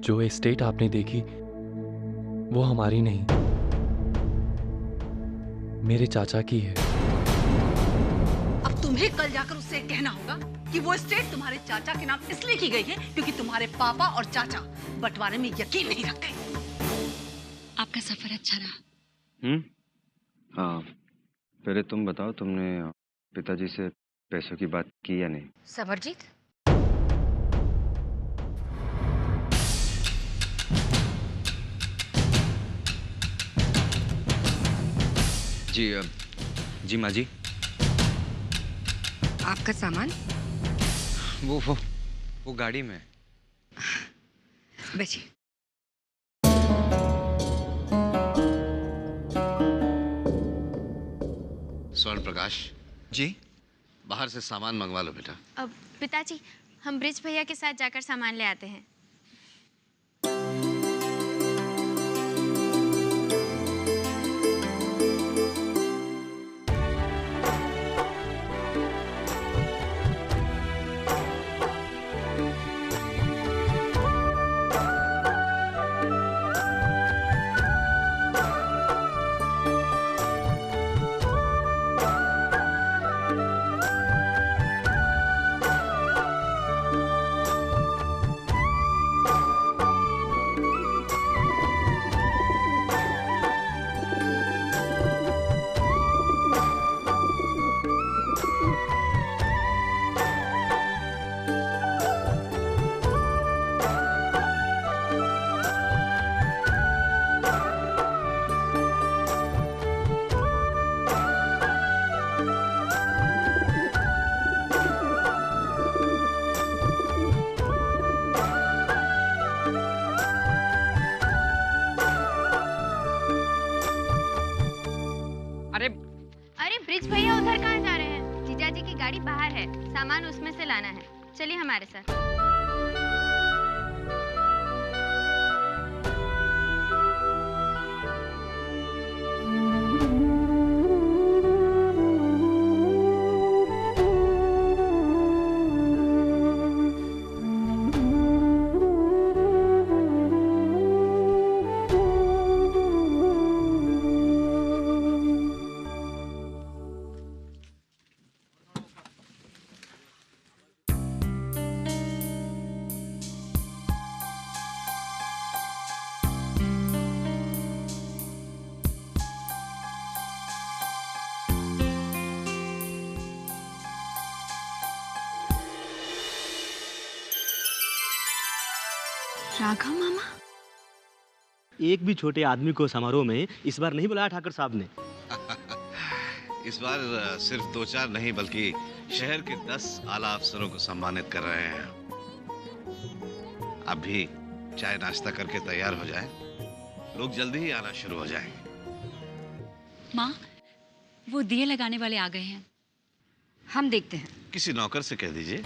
जो एस्टेट आपने देखी वो हमारी नहीं, मेरे चाचा की है। अब तुम्हें कल जाकर उससे कहना होगा कि वो एस्टेट तुम्हारे चाचा के नाम इसलिए की गई है क्योंकि तुम्हारे पापा और चाचा बंटवारे में यकीन नहीं रखते। आपका सफर अच्छा रहा। हाँ, पहले तुम बताओ, तुमने पिताजी से पैसों की बात की या नहीं? समरजीत, जी जी माँ जी। आपका सामान वो गाड़ी में। बैठिए। स्वर्ण प्रकाश जी। बाहर से सामान मंगवा लो बेटा। अब पिताजी, हम ब्रिज भैया के साथ जाकर सामान ले आते हैं। अरे ब्रिज भैया उधर कहाँ जा रहे हैं? जीजा जी की गाड़ी बाहर है, सामान उसमें से लाना है। चलिए हमारे साथ। राघव मामा, एक भी छोटे आदमी को समारोह में इस बार नहीं बुलाया ठाकर साहब ने। इस बार सिर्फ 2-4 नहीं बल्कि शहर के 10 आला अफसरों को सम्मानित कर रहे हैं। अब भी चाय नाश्ता करके तैयार हो जाए, लोग जल्दी ही आना शुरू हो जाएंगे। माँ, वो दिए लगाने वाले आ गए हैं। हम देखते हैं। किसी नौकर से कह दीजिए।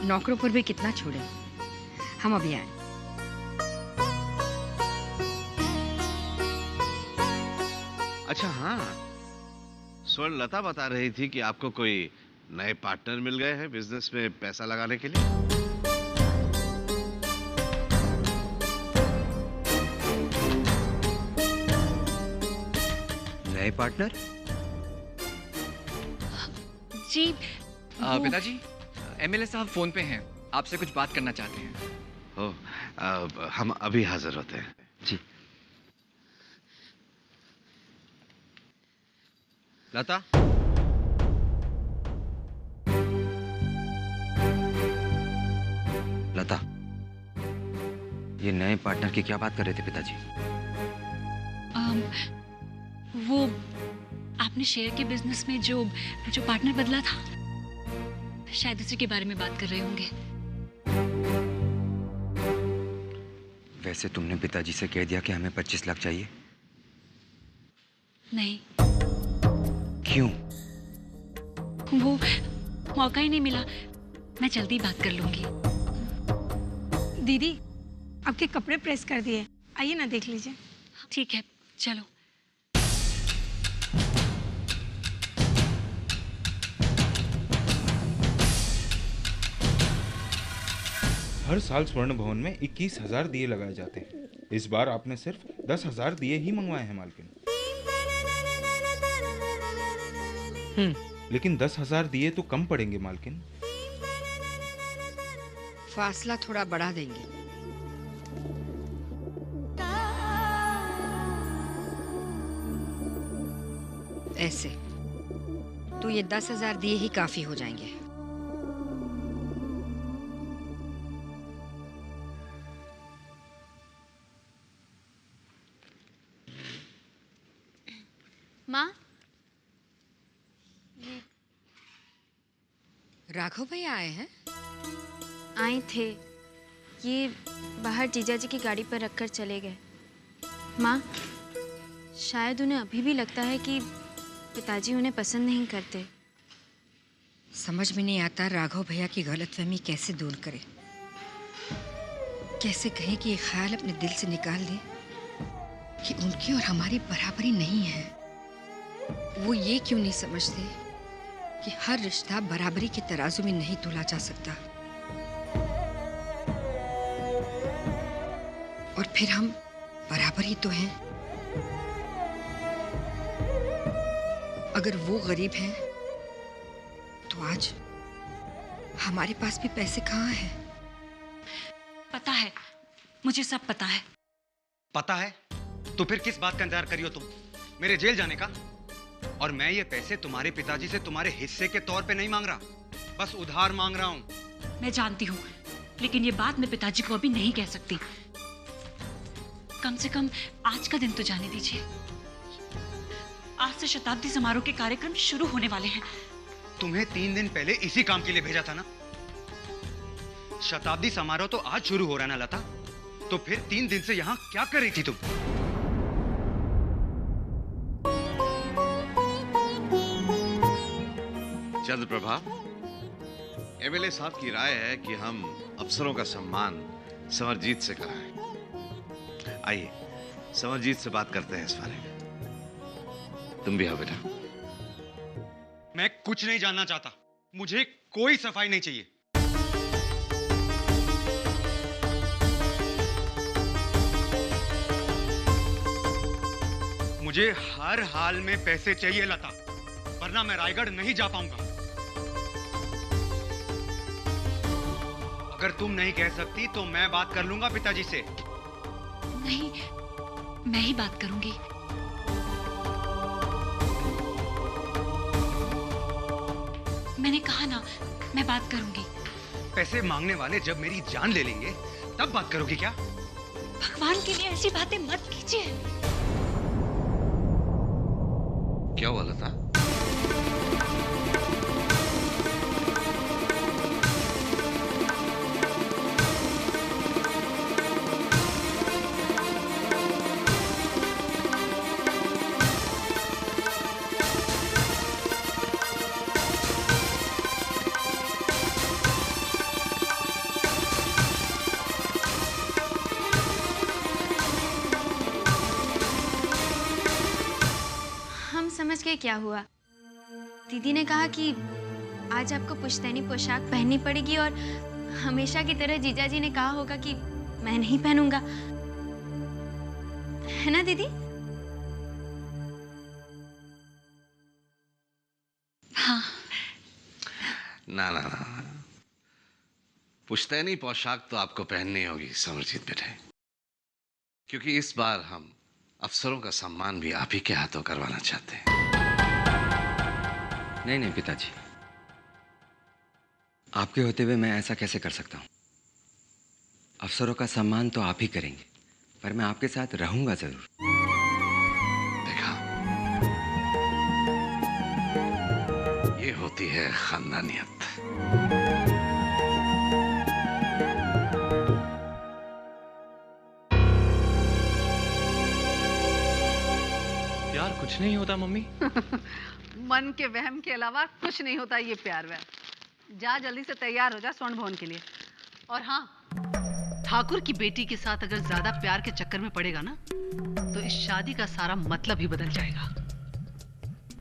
नौकरों पर भी कितना छोड़े, हम अभी आए। अच्छा हाँ, स्वर्ण लता बता रही थी कि आपको कोई नए पार्टनर मिल गए हैं बिजनेस में पैसा लगाने के लिए। नए पार्टनर? जी पिताजी, एमएलए साहब फोन पे हैं, आपसे कुछ बात करना चाहते हैं। हो, हम अभी हाजिर होते हैं। जी। लता, लता, ये नए पार्टनर की क्या बात कर रहे थे पिताजी? वो आपने शेयर के बिजनेस में जो पार्टनर बदला था, शायद उसी के बारे में बात कर रहे होंगे। वैसे तुमने पिताजी से कह दिया कि हमें 25 लाख चाहिए? नहीं, क्यों? वो मौका ही नहीं मिला। मैं जल्दी बात कर लूंगी। दीदी, आपके कपड़े प्रेस कर दिए, आइए ना देख लीजिए। ठीक है, चलो। हर साल स्वर्ण भवन में 21,000 दिए लगाए जाते हैं। इस बार आपने सिर्फ 10,000 दिए ही मंगवाए हैं मालकिन। लेकिन 10,000 दिए तो कम पड़ेंगे मालकिन। फासला थोड़ा बढ़ा देंगे। ऐसे तो ये 10,000 दिए ही काफी हो जाएंगे। माँ, राघव भैया आए हैं? आए थे, ये बाहर जीजा जी की गाड़ी पर रखकर चले गए। माँ, शायद उन्हें अभी भी लगता है कि पिताजी उन्हें पसंद नहीं करते। समझ में नहीं आता राघव भैया की गलतफहमी कैसे दूर करे। कैसे कहें कि ये ख्याल अपने दिल से निकाल दे कि उनकी और हमारी बराबरी नहीं है। वो ये क्यों नहीं समझते कि हर रिश्ता बराबरी के तराजू में नहीं तोला जा सकता। और फिर हम बराबर ही तो हैं। अगर वो गरीब हैं तो आज हमारे पास भी पैसे कहाँ हैं? पता है, मुझे सब पता है। पता है? तो फिर किस बात का इंतजार करी हो तुम? मेरे जेल जाने का? और मैं ये पैसे तुम्हारे पिताजी से तुम्हारे हिस्से के तौर पे नहीं मांग रहा, बस उधार मांग रहा हूं। मैं जानती हूँ, लेकिन ये बात मैं पिताजी को अभी नहीं कह सकती। कम से कम आज का दिन तो जाने दीजिए। आज से शताब्दी समारोह के कार्यक्रम शुरू होने वाले हैं। तुम्हें 3 दिन पहले इसी काम के लिए भेजा था ना? शताब्दी समारोह तो आज शुरू हो रहा है ना लता? तो फिर 3 दिन से यहाँ क्या कर रही थी तुम? चंद्रप्रभा, एमएलए साहब की राय है कि हम अफसरों का सम्मान समरजीत से कराएं। आइए समरजीत से बात करते हैं इस बारे में। तुम भी आओ बेटा। मैं कुछ नहीं जानना चाहता, मुझे कोई सफाई नहीं चाहिए। मुझे हर हाल में पैसे चाहिए लता, वरना मैं रायगढ़ नहीं जा पाऊंगा। अगर तुम नहीं कह सकती तो मैं बात कर लूंगा पिताजी से। नहीं, मैं ही बात करूंगी। मैंने कहा ना, मैं बात करूंगी। पैसे मांगने वाले जब मेरी जान ले लेंगे तब बात करोगी क्या? भगवान के लिए ऐसी बातें मत कीजिए। क्या हुआ लता? समझ गए क्या हुआ? दीदी ने कहा कि आज आपको पुश्तैनी पोशाक पहननी पड़ेगी और हमेशा की तरह जीजा जी ने कहा होगा कि मैं नहीं पहनूंगा, है ना दीदी? हाँ। ना ना ना, पुश्तैनी पोशाक तो आपको पहननी होगी समरजीत बेटे, क्योंकि इस बार हम अफसरों का सम्मान भी आप ही के हाथों करवाना चाहते हैं। नहीं पिताजी, आपके होते हुए मैं ऐसा कैसे कर सकता हूँ? अफसरों का सम्मान तो आप ही करेंगे, पर मैं आपके साथ रहूंगा जरूर। देखा, ये होती है खानदानियत। कुछ नहीं होता मम्मी। मन के वहम के अलावा कुछ नहीं होता ये प्यार वह। जा जल्दी से तैयार हो जा स्वर्ण भवन के लिए। और हाँ, ठाकुर की बेटी के साथ अगर ज्यादा प्यार के चक्कर में पड़ेगा ना तो इस शादी का सारा मतलब ही बदल जाएगा।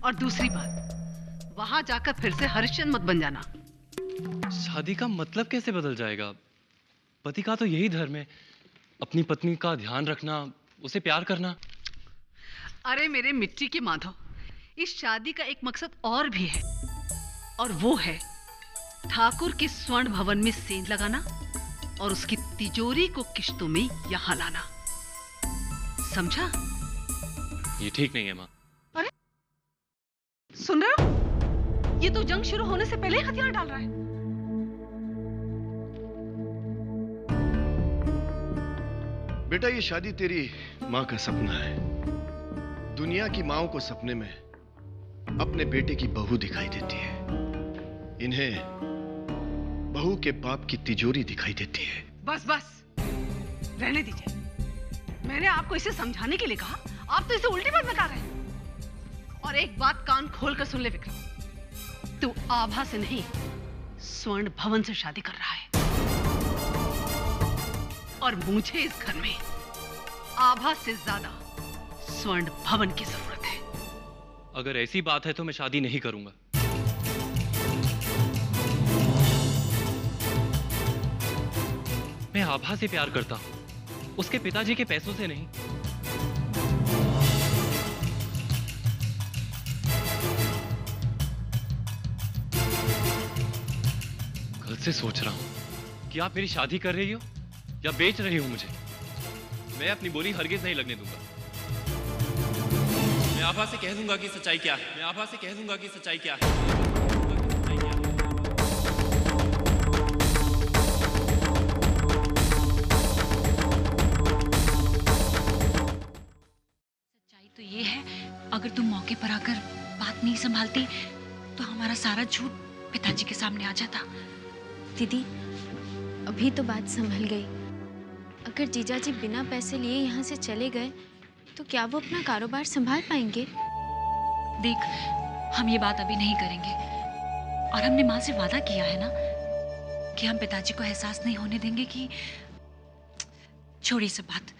और दूसरी बात, वहां जाकर फिर से हरिश्चंद्र मत बन जाना। शादी का मतलब कैसे बदल जाएगा? पति का तो यही धर्म है, अपनी पत्नी का ध्यान रखना, उसे प्यार करना। अरे मेरे मिट्टी के माधव, इस शादी का एक मकसद और भी है, और वो है ठाकुर के स्वर्ण भवन में सेंध लगाना और उसकी तिजोरी को किश्तों में यहाँ लाना। समझा? ये ठीक नहीं है माँ। अरे सुन रहे हो? ये तो जंग शुरू होने से पहले ही हथियार डाल रहा है। बेटा, ये शादी तेरी माँ का सपना है। दुनिया की माँओं को सपने में अपने बेटे की बहू दिखाई देती है, इन्हें बहू के बाप की तिजोरी दिखाई देती है। बस बस, रहने दीजिए। मैंने आपको इसे समझाने के लिए कहा, आप तो इसे उल्टी बात बता रहे हैं। और एक बात कान खोलकर सुन ले विक्रम, तू आभा से नहीं, स्वर्ण भवन से शादी कर रहा है, और मुझे इस घर में आभा से ज्यादा स्वर्ण भवन की जरूरत है। अगर ऐसी बात है तो मैं शादी नहीं करूंगा। मैं आभा से प्यार करता हूं, उसके पिताजी के पैसों से नहीं। कल से सोच रहा हूं कि आप मेरी शादी कर रही हो या बेच रही हो मुझे। मैं अपनी बोली हरगिज नहीं लगने दूंगा। मैं आभा से कह दूंगा कि सच्चाई क्या है। मैं आभा से कह दूंगा कि सच्चाई क्या है। सच्चाई तो ये है, अगर तुम मौके पर आकर बात नहीं संभालती तो हमारा सारा झूठ पिताजी के सामने आ जाता। दीदी, अभी तो बात संभल गई। अगर जीजाजी बिना पैसे लिए यहाँ से चले गए तो क्या वो अपना कारोबार संभाल पाएंगे? देख, हम ये बात अभी नहीं करेंगे, और हमने माँ से वादा किया है ना कि हम पिताजी को एहसास नहीं होने देंगे कि। छोड़ी सब बात,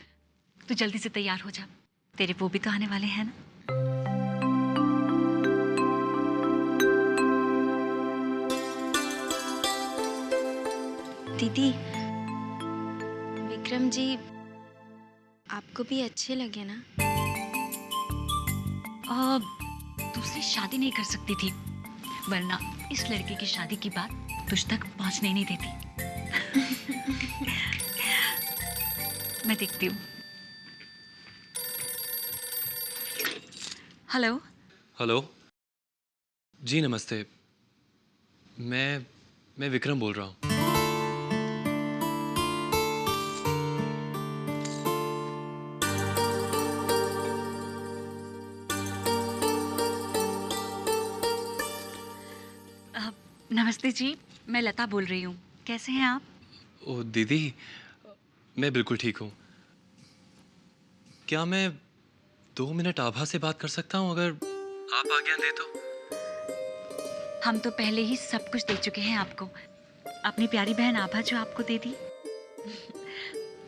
तू जल्दी से तैयार हो जा, तेरे वो भी तो आने वाले हैं ना। दीदी, विक्रम जी आपको भी अच्छे लगे ना? दूसरी शादी नहीं कर सकती थी, वरना इस लड़के की शादी की बात तुझ तक पहुंचने नहीं देती। मैं देखती हूँ। हेलो। हेलो जी, नमस्ते। मैं विक्रम बोल रहा हूँ। नमस्ते जी, मैं लता बोल रही हूँ। कैसे हैं आप? ओ दीदी, मैं बिल्कुल ठीक हूँ। क्या मैं 2 मिनट आभा से बात कर सकता हूँ, अगर आप आज्ञा दे तो? हम तो पहले ही सब कुछ दे चुके हैं आपको। अपनी प्यारी बहन आभा जो आपको दे दी।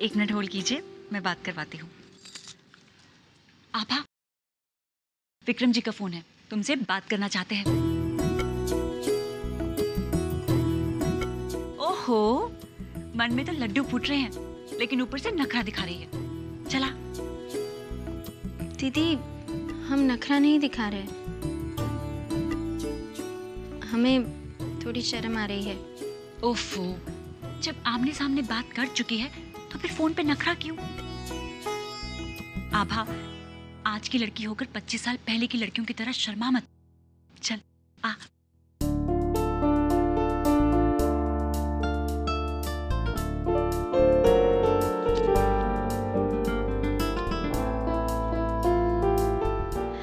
1 मिनट होल्ड कीजिए, मैं बात करवाती हूँ। आभा, विक्रम जी का फोन है, तुमसे बात करना चाहते हैं। ओहो, मन में तो लड्डू फूट रहे हैं, लेकिन ऊपर से नखरा दिखा रही है। चला। दीदी, हम नखरा नहीं दिखा रहे, हमें थोड़ी शर्म आ रही है। ओफो, जब आमने सामने बात कर चुकी है तो फिर फोन पे नखरा क्यों? आभा, आज की लड़की होकर 25 साल पहले की लड़कियों की तरह शर्मा मत। चल आ।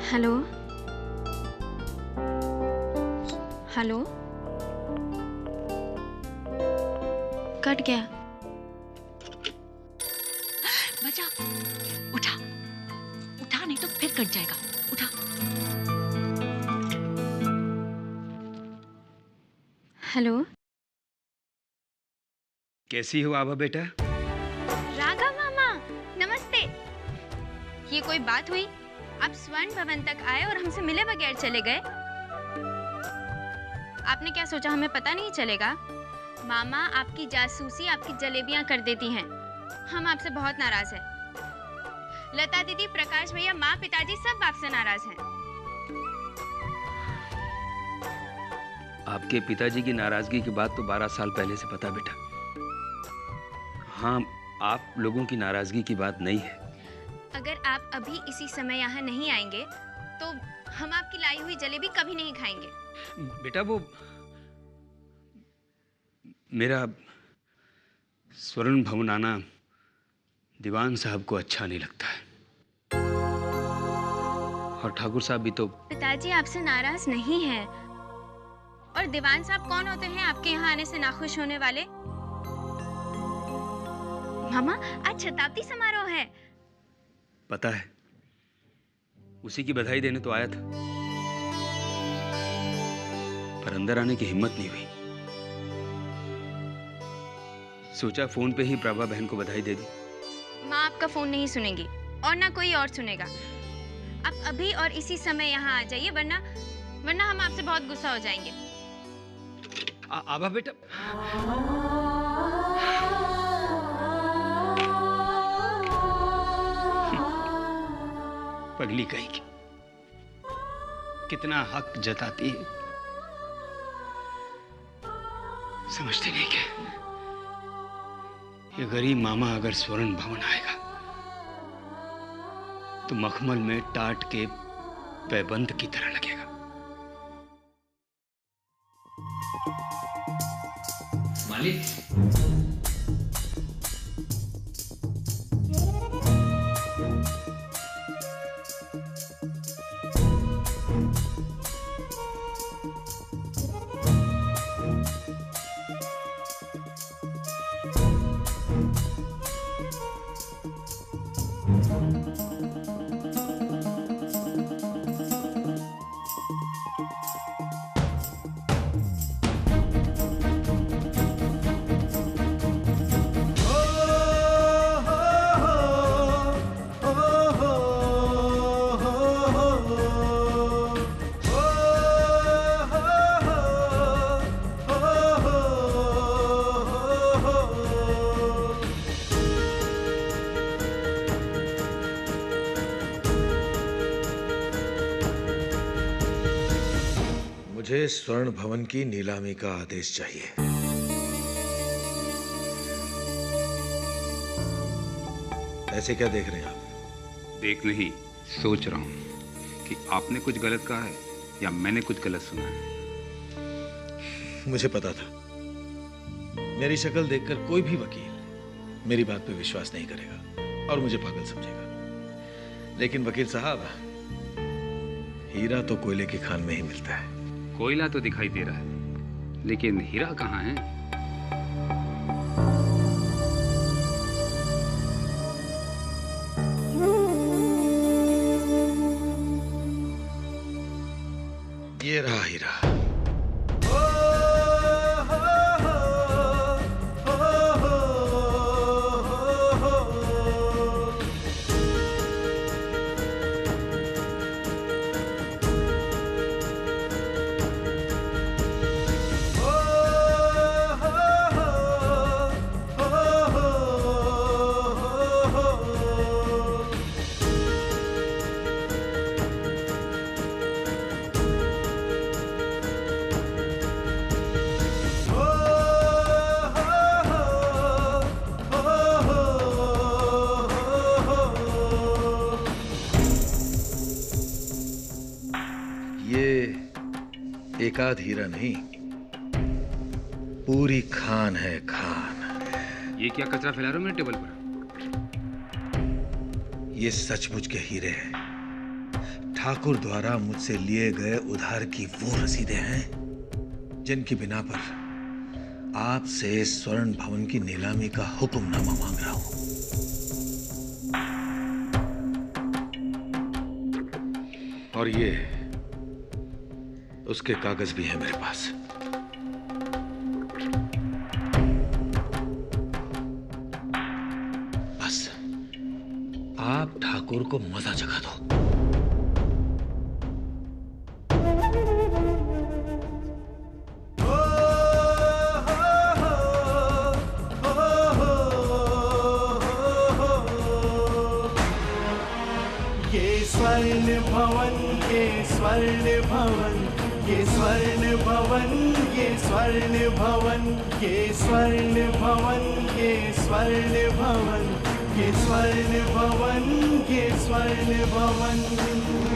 हेलो हेलो, कट गया। बचा, उठा उठा, नहीं तो फिर कट जाएगा। उठा। हेलो, कैसी हो आभा बेटा? राघव मामा, नमस्ते। ये कोई बात हुई? आप स्वर्ण भवन तक आए और हमसे मिले बगैर चले गए। आपने क्या सोचा हमें पता नहीं चलेगा? मामा आपकी जासूसी आपकी जलेबियां कर देती हैं। हम आपसे बहुत नाराज हैं। लता दीदी, प्रकाश भैया, माँ, पिताजी सब आपसे नाराज हैं। आपके पिताजी की नाराजगी की बात तो 12 साल पहले से पता बेटा। हाँ, आप लोगों की नाराजगी की बात नहीं है। अगर आप अभी इसी समय यहाँ नहीं आएंगे तो हम आपकी लाई हुई जलेबी कभी नहीं खाएंगे। बेटा वो मेरा स्वर्ण भवन आना दीवान साहब को अच्छा नहीं लगता है, और ठाकुर साहब भी तो। पिताजी आपसे नाराज नहीं है। और दीवान साहब कौन होते हैं आपके यहाँ आने से नाखुश होने वाले? मामा, आज शताब्दी समारोह है। पता है, उसी की बधाई देने तो आया था, पर अंदर आने की हिम्मत नहीं हुई। सोचा फोन पे ही प्रभा बहन को बधाई दे दी। माँ आपका फोन नहीं सुनेंगी और ना कोई और सुनेगा। आप अभी और इसी समय यहाँ आ जाइए, वरना हम आपसे बहुत गुस्सा हो जाएंगे। आभा बेटा। पगली कहीं की कितना हक जताती है, समझते नहीं क्या? ये गरीब मामा अगर स्वर्ण भवन आएगा तो मखमल में टाट के पैबंद की तरह लगेगा। मालिक, मुझे स्वर्ण भवन की नीलामी का आदेश चाहिए। ऐसे क्या देख रहे हैं आप? देख नहीं, सोच रहा हूं कि आपने कुछ गलत कहा है या मैंने कुछ गलत सुना है। मुझे पता था मेरी शक्ल देखकर कोई भी वकील मेरी बात पे विश्वास नहीं करेगा और मुझे पागल समझेगा। लेकिन वकील साहब, हीरा तो कोयले की खान में ही मिलता है। कोयला तो दिखाई दे रहा है, लेकिन हीरा कहाँ है? ये रहा हीरा। एकाध हीरा नहीं, पूरी खान है, खान। ये क्या कचरा फैला रहे हो मेरे टेबल पर? ये सचमुच के हीरे हैं। ठाकुर द्वारा मुझसे लिए गए उधार की वो रसीदें हैं जिनकी बिना पर आपसे स्वर्ण भवन की नीलामी का हुक्मनामा मांग रहा हूं। और ये उसके कागज भी हैं मेरे पास। बस आप ठाकुर को मजा चखा दो। ये स्वर्ण भवन, ये स्वर्ण भवन, ये स्वर्ण भवन, ये स्वर्ण भवन, ये स्वर्ण भवन, ये स्वर्ण भवन, ये स्वर्ण भवन, ये स्वर्ण भवन।